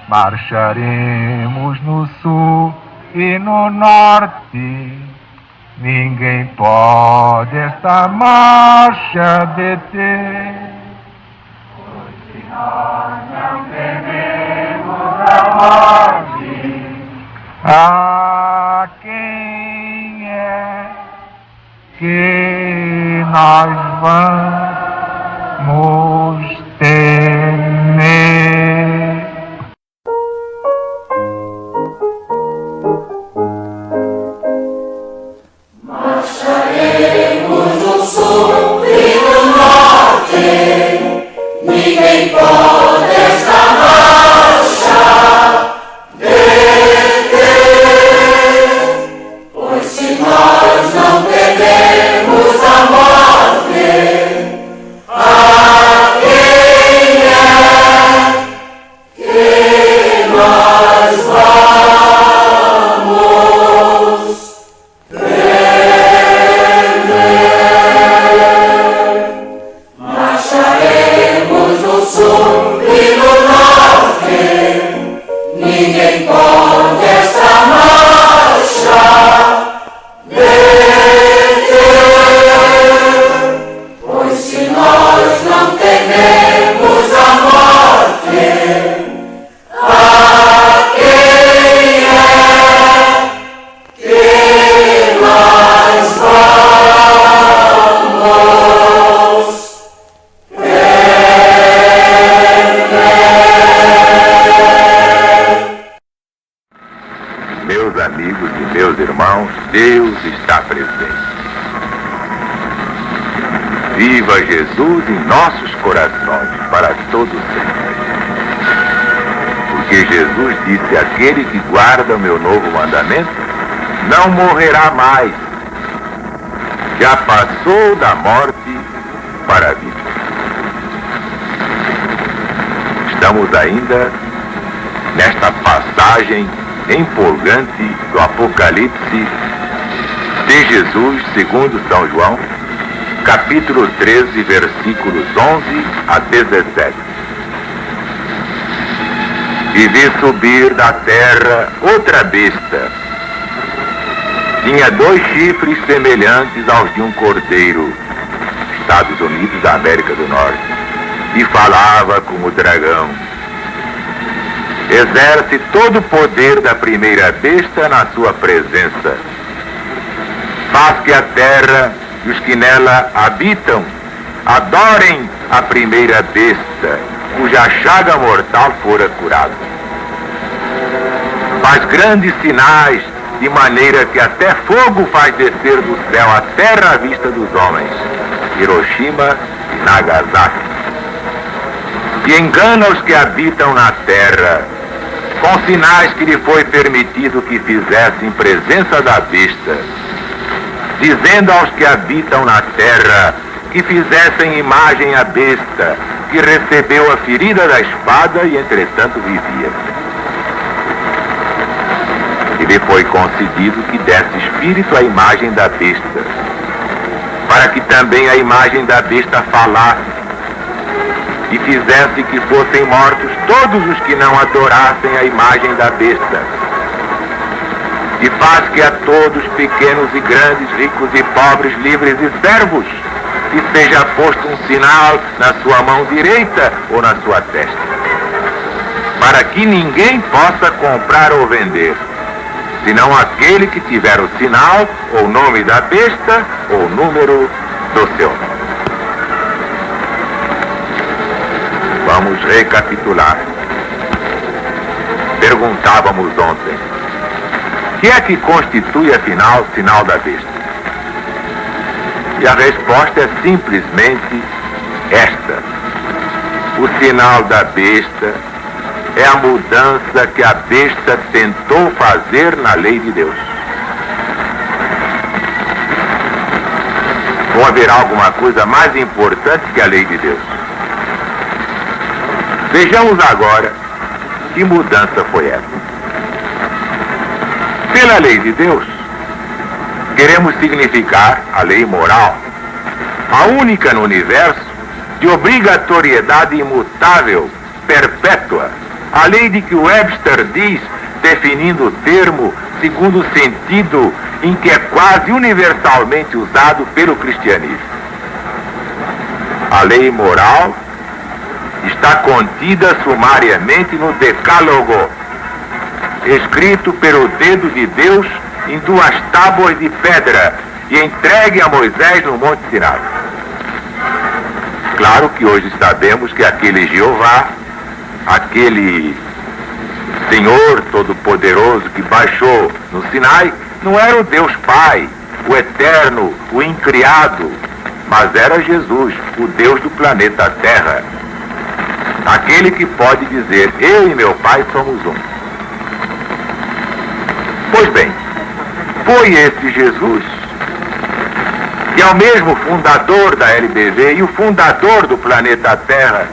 Marcharemos no sul e no norte, ninguém pode esta marcha deter. Pois se nós não tememos a morte, a quem é que nós vamos temer? Marcharemos no sul e no norte, ninguém pode esta marcha deter. Pois se nós não tememos a morte, a quem é que nós vamos marcharemos no sul e no norte, ninguém pode esta marcha deter. Pois se nós não tememos a morte, a quem é que nós vamos Meus amigos e meus irmãos, Deus está presente. Viva Jesus em nossos corações para todo sempre. Porque Jesus disse: aquele que guarda o meu novo mandamento não morrerá mais. Já passou da morte para a vida. Estamos ainda nesta passagem empolgante do Apocalipse de Jesus, segundo São João, capítulo 13, versículos 11 a 17. E vi subir da terra outra besta. Tinha 2 chifres semelhantes aos de um cordeiro, Estados Unidos da América do Norte, e falava como o dragão. Exerce todo o poder da primeira besta na sua presença. Faz que a terra e os que nela habitam adorem a primeira besta, cuja chaga mortal fora curada. Faz grandes sinais, de maneira que até fogo faz descer do céu a terra à vista dos homens, Hiroshima e Nagasaki. E engana os que habitam na terra, com sinais que lhe foi permitido que fizesse em presença da besta, dizendo aos que habitam na terra que fizessem imagem à besta, que recebeu a ferida da espada e entretanto vivia. E lhe foi concedido que desse espírito à imagem da besta, para que também a imagem da besta falasse, e fizesse que fossem mortos todos os que não adorassem a imagem da besta. E faz que a todos, pequenos e grandes, ricos e pobres, livres e servos, que seja posto um sinal na sua mão direita ou na sua testa, para que ninguém possa comprar ou vender, senão aquele que tiver o sinal, ou nome da besta, ou o número do seu nome. Vamos recapitular. Perguntávamos ontem: o que é que constitui, afinal, o sinal da besta? E a resposta é simplesmente esta: o sinal da besta é a mudança que a besta tentou fazer na lei de Deus. Ou haverá alguma coisa mais importante que a lei de Deus? Vejamos agora que mudança foi essa. Pela lei de Deus, queremos significar a lei moral, a única no universo de obrigatoriedade imutável, perpétua, A lei de que Webster diz, definindo o termo segundo o sentido em que é quase universalmente usado pelo cristianismo. A lei moral está contida sumariamente no Decálogo, escrito pelo dedo de Deus em 2 tábuas de pedra e entregue a Moisés no Monte Sinai. Claro que hoje sabemos que aquele Jeová, aquele Senhor Todo-Poderoso que baixou no Sinai, não era o Deus Pai, o Eterno, o Incriado, mas era Jesus, o Deus do planeta Terra. Aquele que pode dizer, eu e meu Pai somos um. Pois bem, foi esse Jesus, que é o mesmo fundador da LBV e o fundador do planeta Terra.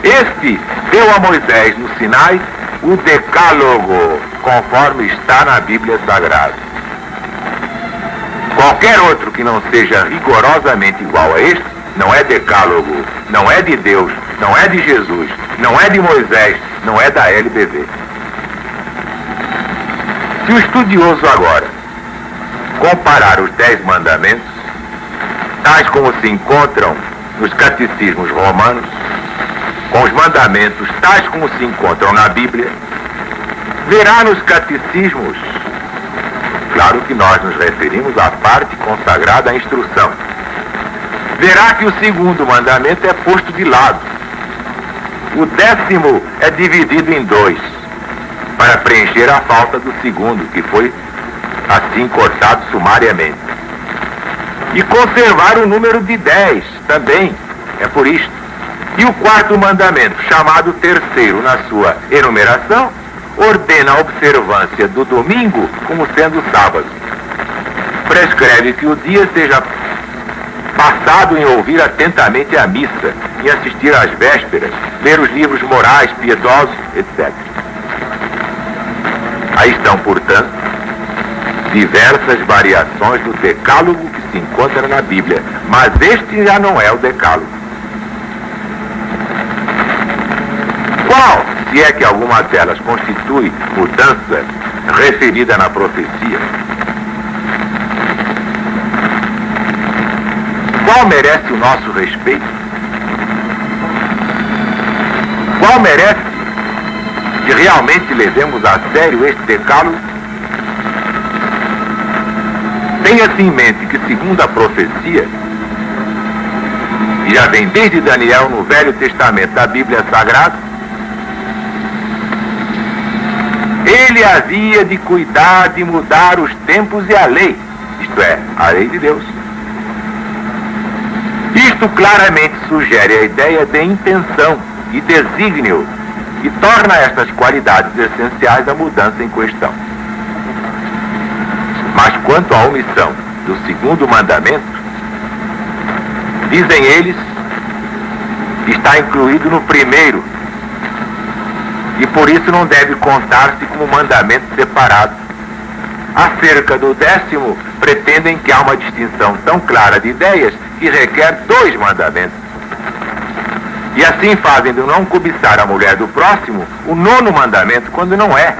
Este deu a Moisés no Sinai o Decálogo, conforme está na Bíblia Sagrada. Qualquer outro que não seja rigorosamente igual a este, não é Decálogo, não é de Deus, não é de Jesus, não é de Moisés, não é da LBV. Se o estudioso agora comparar os 10 mandamentos, tais como se encontram nos catecismos romanos, com os mandamentos tais como se encontram na Bíblia, verá nos catecismos, claro que nós nos referimos à parte consagrada à instrução, verá que o segundo mandamento é posto de lado. O 10º é dividido em 2, para preencher a falta do segundo, que foi assim cortado sumariamente. E conservar o número de 10 também, é por isto. E o 4º mandamento, chamado terceiro na sua enumeração, ordena a observância do domingo como sendo sábado. Prescreve que o dia seja passado em ouvir atentamente a missa, em assistir às vésperas, ler os livros morais, piedosos, etc. Aí estão, portanto, diversas variações do Decálogo que se encontra na Bíblia, mas este já não é o Decálogo. Qual, se é que alguma delas constitui mudança referida na profecia? Qual merece o nosso respeito? Qual merece que realmente levemos a sério este Decálogo? Tenha-se em mente que, segundo a profecia, e já vem desde Daniel no Velho Testamento da Bíblia Sagrada, ele havia de cuidar de mudar os tempos e a lei, isto é, a lei de Deus. Isto claramente sugere a ideia de intenção e desígnio e torna estas qualidades essenciais da mudança em questão. Mas quanto à omissão do segundo mandamento, dizem eles, está incluído no primeiro e por isso não deve contar-se como mandamento separado. Acerca do 10º, pretendem que há uma distinção tão clara de ideias que requer 2 mandamentos. E assim fazem do não cobiçar a mulher do próximo o 9º mandamento, quando não é.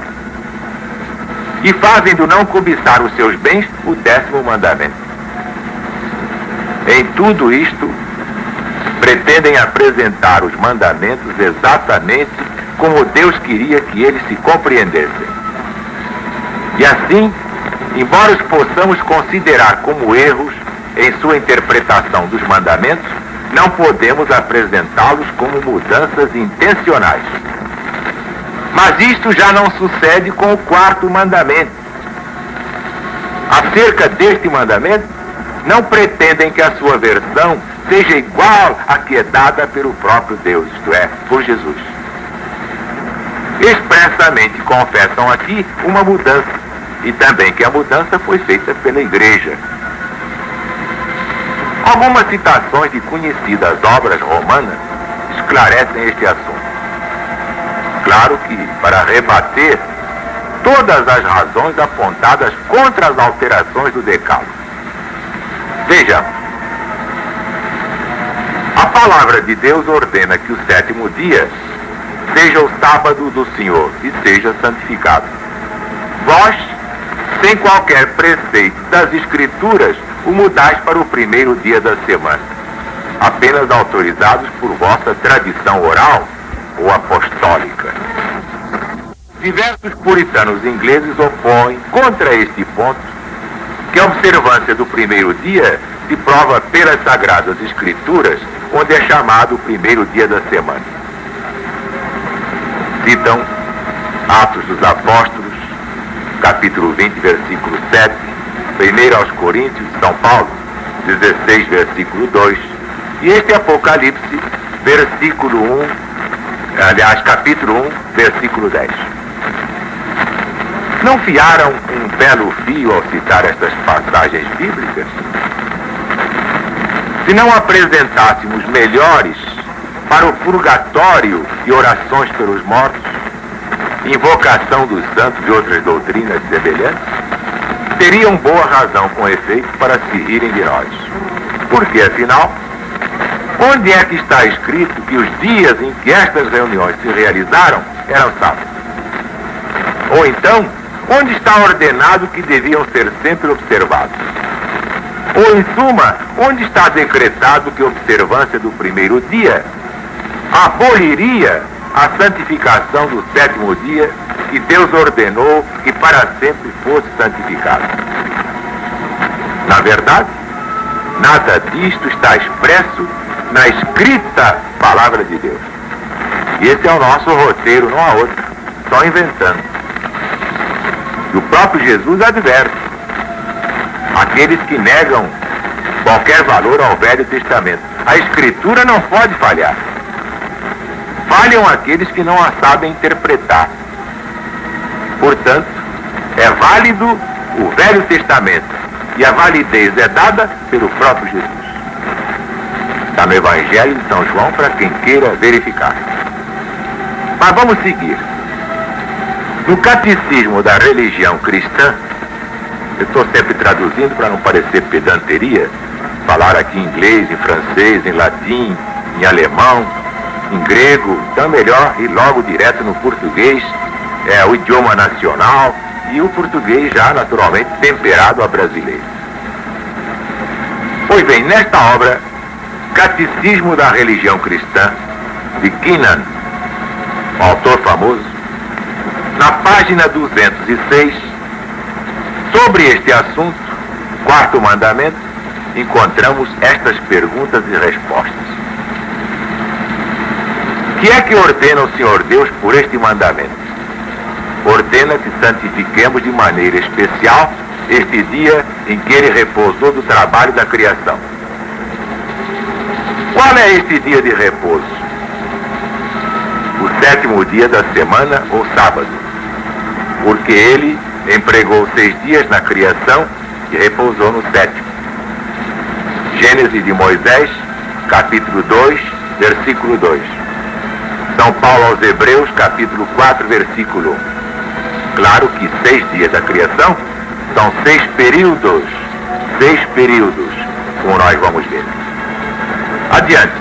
E fazem do não cobiçar os seus bens o 10º mandamento. Em tudo isto, pretendem apresentar os mandamentos exatamente como Deus queria que eles se compreendessem. E assim, embora os possamos considerar como erros em sua interpretação dos mandamentos, não podemos apresentá-los como mudanças intencionais. Mas isto já não sucede com o 4º mandamento. Acerca deste mandamento, não pretendem que a sua versão seja igual à que é dada pelo próprio Deus, isto é, por Jesus. Expressamente confessam aqui uma mudança, e também que a mudança foi feita pela Igreja. Algumas citações de conhecidas obras romanas esclarecem este assunto. Claro que para rebater todas as razões apontadas contra as alterações do Decálogo. Vejamos. A palavra de Deus ordena que o 7º dia seja o sábado do Senhor e seja santificado. Vós, sem qualquer preceito das Escrituras, o mudais para o primeiro dia da semana, apenas autorizados por vossa tradição oral ou apostólica. Diversos puritanos ingleses opõem contra este ponto que a observância do primeiro dia se prova pelas Sagradas Escrituras, onde é chamado o primeiro dia da semana. Citam Atos dos Apóstolos, capítulo 20, versículo 7, 1 aos Coríntios, São Paulo, 16, versículo 2, e este Apocalipse, versículo 1, capítulo 1, versículo 10. Não fiaram um belo fio ao citar estas passagens bíblicas? Se não apresentássemos melhores para o purgatório e orações pelos mortos, invocação dos santos e outras doutrinas semelhantes, teriam boa razão com efeito para se rirem de nós. Porque, afinal, onde é que está escrito que os dias em que estas reuniões se realizaram eram sábados? Ou então, onde está ordenado que deviam ser sempre observados? Ou, em suma, onde está decretado que a observância do primeiro dia aboliria a santificação do sétimo dia que Deus ordenou que para sempre fosse santificado? Na verdade, nada disto está expresso na escrita palavra de Deus. E esse é o nosso roteiro, não há outro, só inventando. E o próprio Jesus adverte: aqueles que negam qualquer valor ao Velho Testamento. A Escritura não pode falhar. Falham aqueles que não a sabem interpretar. Portanto, é válido o Velho Testamento e a validez é dada pelo próprio Jesus. Está no Evangelho de São João para quem queira verificar. Mas vamos seguir. No Catecismo da Religião Cristã, eu estou sempre traduzindo para não parecer pedanteria, falar aqui em inglês, em francês, em latim, em alemão, em grego, então é melhor ir logo direto no português, é o idioma nacional, e o português já naturalmente temperado a brasileiro. Pois bem, nesta obra, Catecismo da Religião Cristã, de Kennan, um autor famoso, na página 206, sobre este assunto, quarto mandamento, encontramos estas perguntas e respostas. O que é que ordena o Senhor Deus por este mandamento? Ordena que santifiquemos de maneira especial este dia em que Ele repousou do trabalho da criação. Qual é este dia de repouso? O sétimo dia da semana ou sábado, porque Ele empregou 6 dias na criação e repousou no sétimo. Gênesis de Moisés, capítulo 2, versículo 2. São Paulo aos Hebreus, capítulo 4, versículo 1. Claro que 6 dias da criação são 6 períodos, como nós vamos ver. Adiante.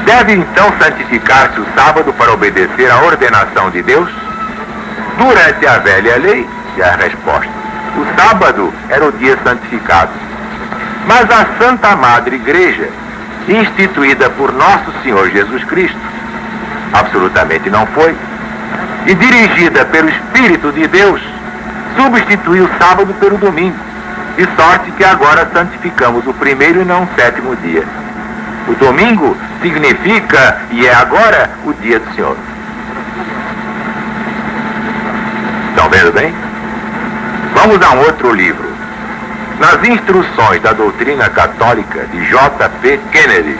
Deve então santificar-se o sábado para obedecer à ordenação de Deus? Durante a velha lei, e a resposta: o sábado era o dia santificado. Mas a Santa Madre Igreja, instituída por Nosso Senhor Jesus Cristo, absolutamente não foi, e dirigida pelo Espírito de Deus, substituiu o sábado pelo domingo, de sorte que agora santificamos o primeiro e não o sétimo dia. O domingo significa, e é agora, o dia do Senhor. Estão vendo bem? Vamos a um outro livro. Nas Instruções da Doutrina Católica, de J.P. Kennedy,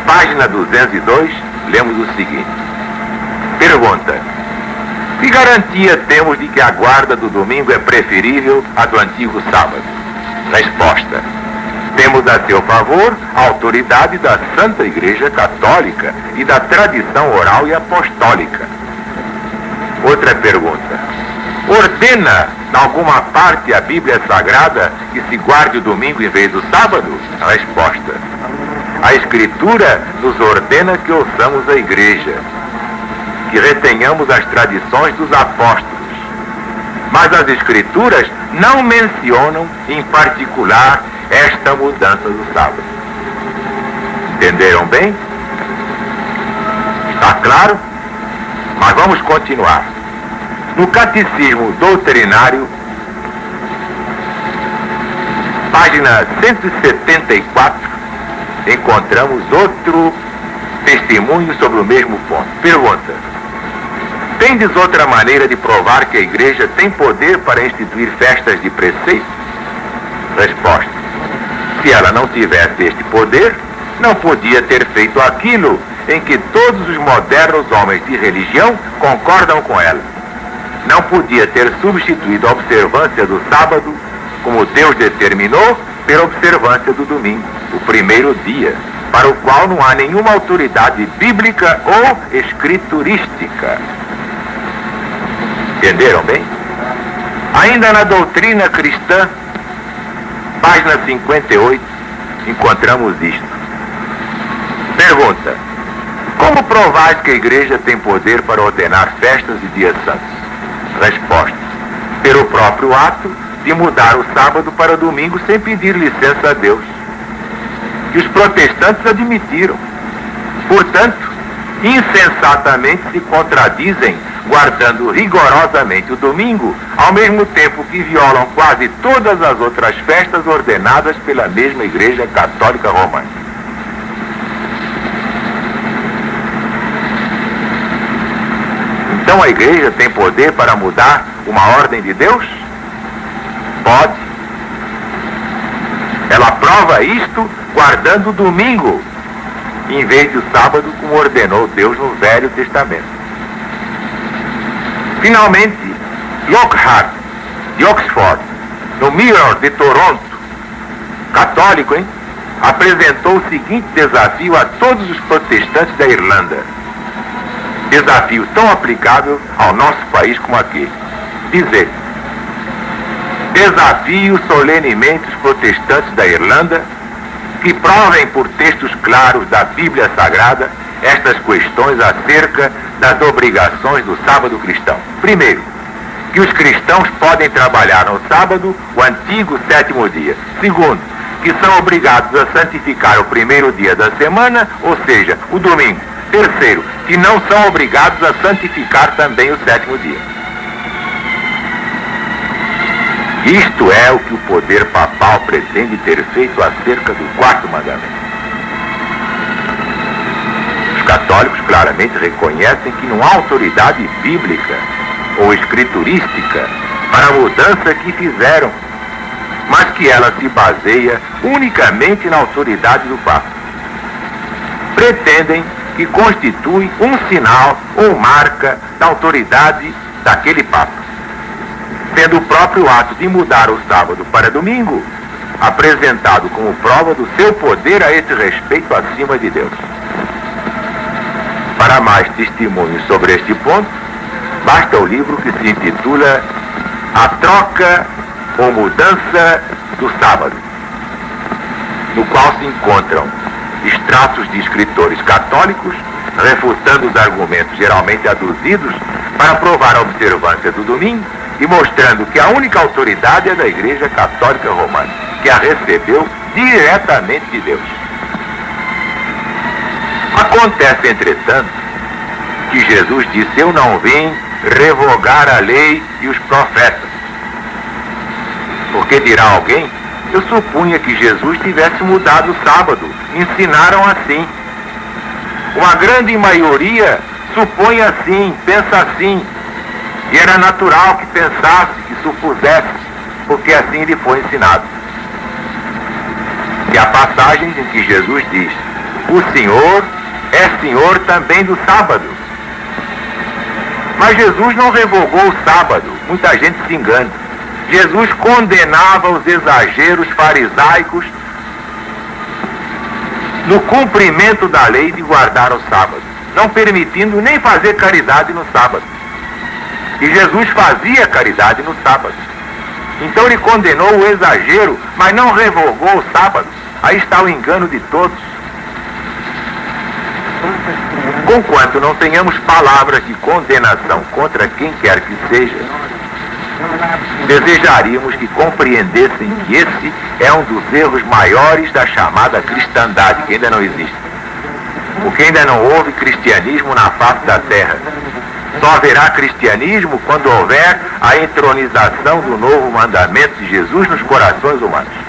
página 202, lemos o seguinte. Pergunta: que garantia temos de que a guarda do domingo é preferível à do antigo sábado? Resposta: temos a seu favor a autoridade da Santa Igreja Católica e da tradição oral e apostólica. Outra pergunta: ordena, em alguma parte, a Bíblia Sagrada que se guarde o domingo em vez do sábado? A resposta: a Escritura nos ordena que ouçamos a Igreja. que retenhamos as tradições dos apóstolos. Mas as Escrituras não mencionam, em particular, esta mudança do sábado. Entenderam bem? Está claro? Mas vamos continuar. No Catecismo Doutrinário, página 174, encontramos outro testemunho sobre o mesmo ponto. Pergunta: tendes outra maneira de provar que a Igreja tem poder para instituir festas de preceito? Resposta: se ela não tivesse este poder, não podia ter feito aquilo em que todos os modernos homens de religião concordam com ela. Não podia ter substituído a observância do sábado, como Deus determinou, pela observância do domingo, o primeiro dia, para o qual não há nenhuma autoridade bíblica ou escriturística. Entenderam bem? Ainda na doutrina cristã, página 58, encontramos isto. Pergunta: como provais que a Igreja tem poder para ordenar festas e dias santos? Resposta: pelo próprio ato de mudar o sábado para domingo sem pedir licença a Deus, que os protestantes admitiram. Portanto, insensatamente se contradizem, guardando rigorosamente o domingo, ao mesmo tempo que violam quase todas as outras festas ordenadas pela mesma Igreja Católica Romana. Então a Igreja tem poder para mudar uma ordem de Deus? Pode. Ela prova isto guardando o domingo, em vez do sábado, como ordenou Deus no Velho Testamento. Finalmente, Lockhart, de Oxford, no Mirror de Toronto, católico, apresentou o seguinte desafio a todos os protestantes da Irlanda. Desafio tão aplicável ao nosso país como aquele. Dizer: desafio solenemente os protestantes da Irlanda que provem por textos claros da Bíblia Sagrada estas questões acerca das obrigações do sábado cristão. Primeiro, que os cristãos podem trabalhar no sábado, o antigo sétimo dia. Segundo, que são obrigados a santificar o primeiro dia da semana, ou seja, o domingo. Terceiro, que não são obrigados a santificar também o sétimo dia. Isto é o que o poder papal pretende ter feito acerca do quarto mandamento. Os católicos claramente reconhecem que não há autoridade bíblica ou escriturística para a mudança que fizeram, mas que ela se baseia unicamente na autoridade do Papa. Pretendem que constitui um sinal ou marca da autoridade daquele Papa, sendo o próprio ato de mudar o sábado para domingo apresentado como prova do seu poder a esse respeito acima de Deus. Para mais testemunhos sobre este ponto, basta o livro que se intitula A Troca ou Mudança do Sábado, no qual se encontram extratos de escritores católicos refutando os argumentos geralmente aduzidos para provar a observância do domingo e mostrando que a única autoridade é da Igreja Católica Romana, que a recebeu diretamente de Deus. Acontece, entretanto, que Jesus disse: eu não vim revogar a lei e os profetas. Porque dirá alguém: eu supunha que Jesus tivesse mudado o sábado. Ensinaram assim. Uma grande maioria supõe assim, pensa assim. E era natural que pensasse, que supusesse, porque assim lhe foi ensinado. E há passagens em que Jesus diz: o Senhor é Senhor também do sábado. Mas Jesus não revogou o sábado. Muita gente se engana. Jesus condenava os exageros farisaicos no cumprimento da lei de guardar o sábado, não permitindo nem fazer caridade no sábado. E Jesus fazia caridade no sábado. Então ele condenou o exagero, mas não revogou o sábado. Aí está o engano de todos. conquanto não tenhamos palavras de condenação contra quem quer que seja, desejaríamos que compreendessem que esse é um dos erros maiores da chamada cristandade, que ainda não existe. Porque ainda não houve cristianismo na face da terra. Só haverá cristianismo quando houver a entronização do novo mandamento de Jesus nos corações humanos.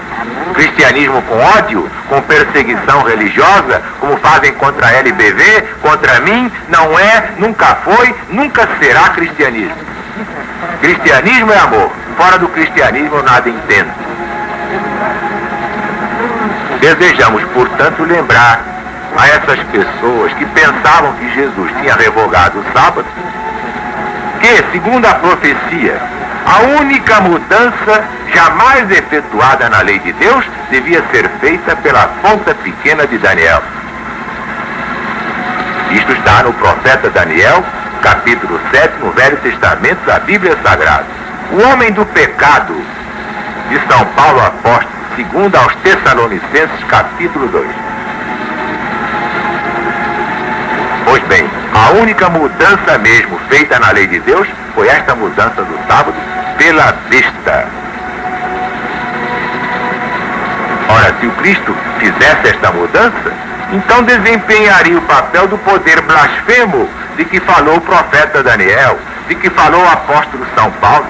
Cristianismo com ódio, com perseguição religiosa, como fazem contra a LBV, contra mim, não é, nunca foi, nunca será cristianismo. Cristianismo é amor. Fora do cristianismo eu nada entendo. Desejamos, portanto, lembrar a essas pessoas que pensavam que Jesus tinha revogado o sábado, que, segundo a profecia, a única mudança jamais efetuada na lei de Deus devia ser feita pela ponta pequena de Daniel. Isto está no profeta Daniel, capítulo 7, no Velho Testamento da Bíblia Sagrada. O homem do pecado de São Paulo apóstolo, segundo aos Tessalonicenses, capítulo 2. Pois bem, a única mudança mesmo feita na lei de Deus foi esta mudança do sábado pela besta. Ora, se o Cristo fizesse esta mudança, então desempenharia o papel do poder blasfemo de que falou o profeta Daniel, de que falou o apóstolo São Paulo.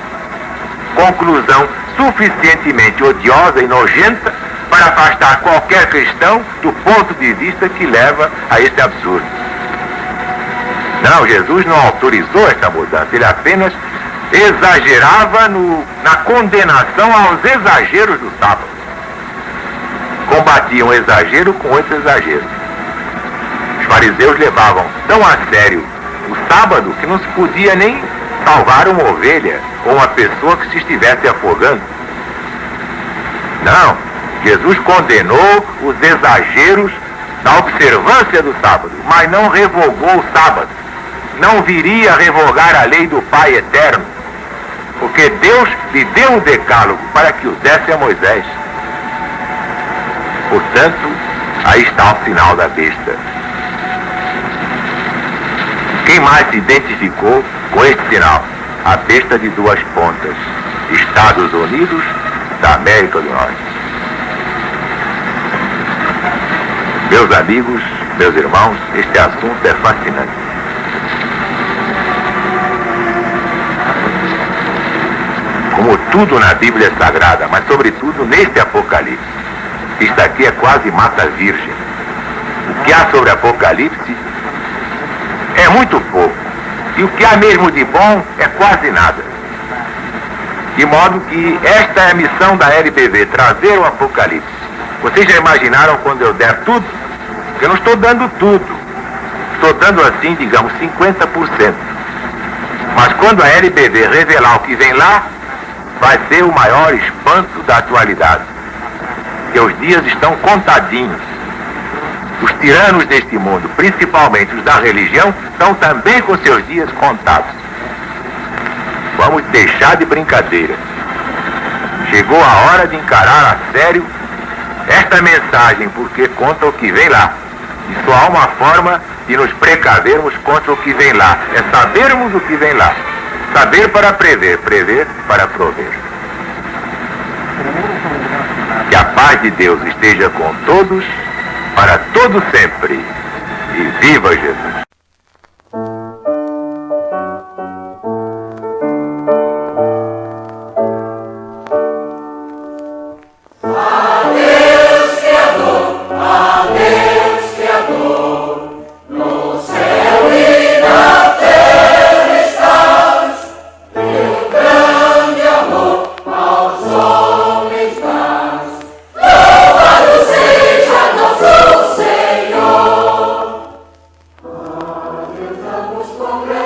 Conclusão suficientemente odiosa e nojenta para afastar qualquer cristão do ponto de vista que leva a este absurdo. Não, Jesus não autorizou esta mudança, ele apenas exagerava na condenação aos exageros do sábado. Combatiam o exagero com outro exagero. Os fariseus levavam tão a sério o sábado que não se podia nem salvar uma ovelha ou uma pessoa que se estivesse afogando. Não, Jesus condenou os exageros da observância do sábado, mas não revogou o sábado. Não viria a revogar a lei do Pai Eterno, porque Deus lhe deu um decálogo para que o desse a Moisés. Portanto, aí está o sinal da besta. Quem mais se identificou com este sinal? A besta de duas pontas, Estados Unidos da América do Norte. Meus amigos, meus irmãos, este assunto é fascinante. Como tudo na Bíblia Sagrada, mas sobretudo neste Apocalipse. Isto aqui é quase mata virgem. O que há sobre Apocalipse é muito pouco. E o que há mesmo de bom é quase nada. De modo que esta é a missão da LBV, trazer o Apocalipse. Vocês já imaginaram quando eu der tudo? Eu não estou dando tudo. Estou dando assim, digamos, 50%. Mas quando a LBV revelar o que vem lá, vai ser o maior espanto da atualidade. Que os dias estão contadinhos. Os tiranos deste mundo, principalmente os da religião, estão também com seus dias contados. Vamos deixar de brincadeira. Chegou a hora de encarar a sério esta mensagem, porque conta o que vem lá. E só há uma forma de nos precavermos contra o que vem lá. É sabermos o que vem lá. Saber para prever, prever para prover. Que a paz de Deus esteja com todos, para todo sempre. E viva Jesus! Vamos